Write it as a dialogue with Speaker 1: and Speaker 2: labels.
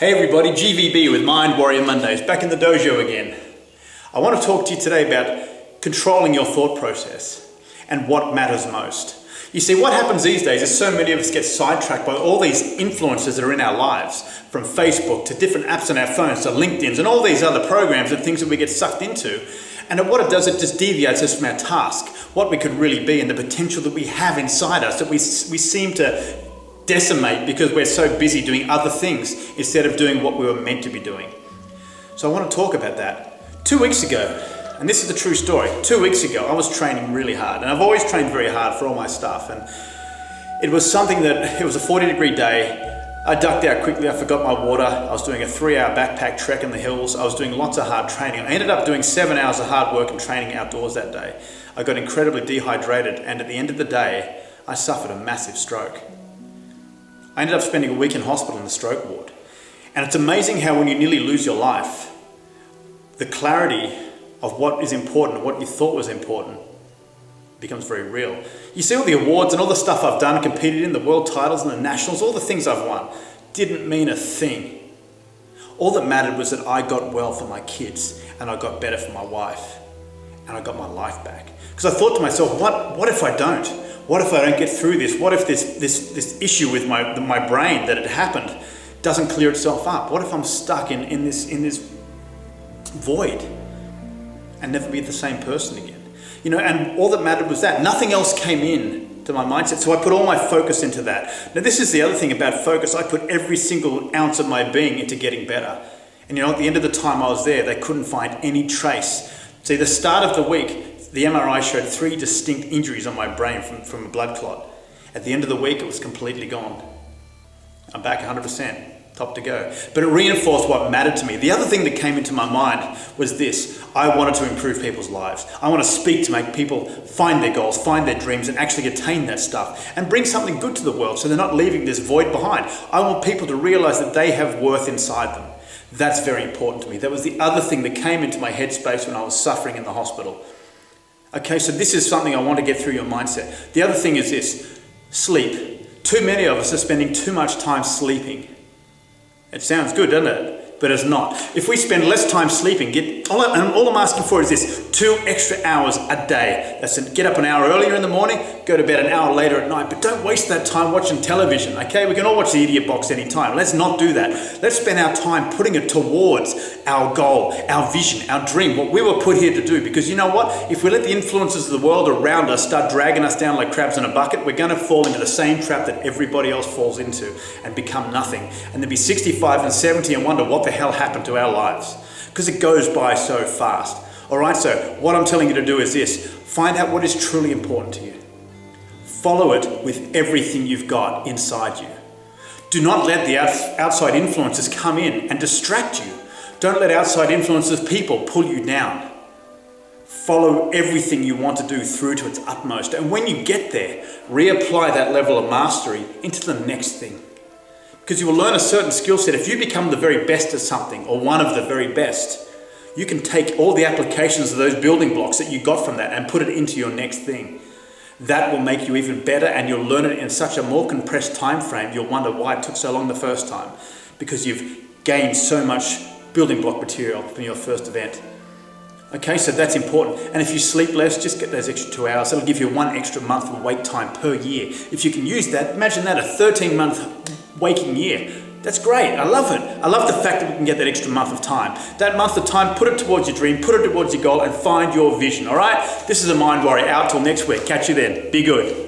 Speaker 1: Hey everybody, GVB with Mind Warrior Mondays, back in the dojo again. I want to talk to you today about controlling your thought process and what matters most. You see, what happens these days is so many of us get sidetracked by all these influences that are in our lives, from Facebook to different apps on our phones to LinkedIn's and all these other programs and things that we get sucked into. And what it does, it just deviates us from our task, what we could really be and the potential that we have inside us that we seem to decimate because we're so busy doing other things instead of doing what we were meant to be doing. So I want to talk about that. 2 weeks ago, and this is the true story, 2 weeks ago I was training really hard, and I've always trained very hard for all my stuff, and it was something that, it was a 40-degree day. I ducked out quickly, I forgot my water, I was doing a 3-hour backpack trek in the hills, I was doing lots of hard training. I ended up doing 7 hours of hard work and training outdoors that day. I got incredibly dehydrated, and at the end of the day I suffered a massive stroke. I ended up spending a week in hospital in the stroke ward. And it's amazing how when you nearly lose your life, the clarity of what is important, what you thought was important, becomes very real. You see all the awards and all the stuff I've done, competed in, the world titles and the nationals, all the things I've won, didn't mean a thing. All that mattered was that I got well for my kids, and I got better for my wife, and I got my life back. Because I thought to myself, what if I don't? What if I don't get through this? What if this issue with my brain that had happened doesn't clear itself up? What if I'm stuck in this void and never be the same person again? You know, and all that mattered was that. Nothing else came in to my mindset, so I put all my focus into that. Now this is the other thing about focus. I put every single ounce of my being into getting better. And you know, at the end of the time I was there, they couldn't find any trace. See, the start of the week, the MRI showed 3 distinct injuries on my brain from a blood clot. At the end of the week, it was completely gone. I'm back 100%, top to go. But it reinforced what mattered to me. The other thing that came into my mind was this: I wanted to improve people's lives. I want to speak to make people find their goals, find their dreams, and actually attain that stuff, and bring something good to the world so they're not leaving this void behind. I want people to realize that they have worth inside them. That's very important to me. That was the other thing that came into my headspace when I was suffering in the hospital. Okay, so this is something I want to get through your mindset. The other thing is this: sleep. Too many of us are spending too much time sleeping. It sounds good, doesn't it? But it's not. If we spend less time sleeping, all I'm asking for is this: 2 extra hours a day. That's it. Get up an hour earlier in the morning, go to bed an hour later at night, but don't waste that time watching television, okay? We can all watch the Idiot Box anytime. Let's not do that. Let's spend our time putting it towards our goal, our vision, our dream, what we were put here to do. Because you know what? If we let the influences of the world around us start dragging us down like crabs in a bucket, we're going to fall into the same trap that everybody else falls into and become nothing. And then be 65 and 70 and wonder what the hell happened to our lives, because it goes by so fast. All right, so what I'm telling you to do is this: find out what is truly important to you. Follow it with everything you've got inside you. Do not let the outside influences come in and distract you. Don't let outside influences, people, pull you down. Follow everything you want to do through to its utmost, and when you get there, reapply that level of mastery into the next thing. Because you will learn a certain skill set. If you become the very best at something, or one of the very best, you can take all the applications of those building blocks that you got from that and put it into your next thing. That will make you even better, and you'll learn it in such a more compressed time frame. You'll wonder why it took so long the first time, because you've gained so much building block material from your first event. Okay, so that's important. And if you sleep less, just get those extra 2 hours. That'll give you 1 extra month of wake time per year. If you can use that, imagine that, a 13-month waking year. That's great. I love it. I love the fact that we can get that extra month of time. That month of time, put it towards your dream, put it towards your goal, and find your vision. All right? This is a Mind Warrior out till next week. Catch you then. Be good.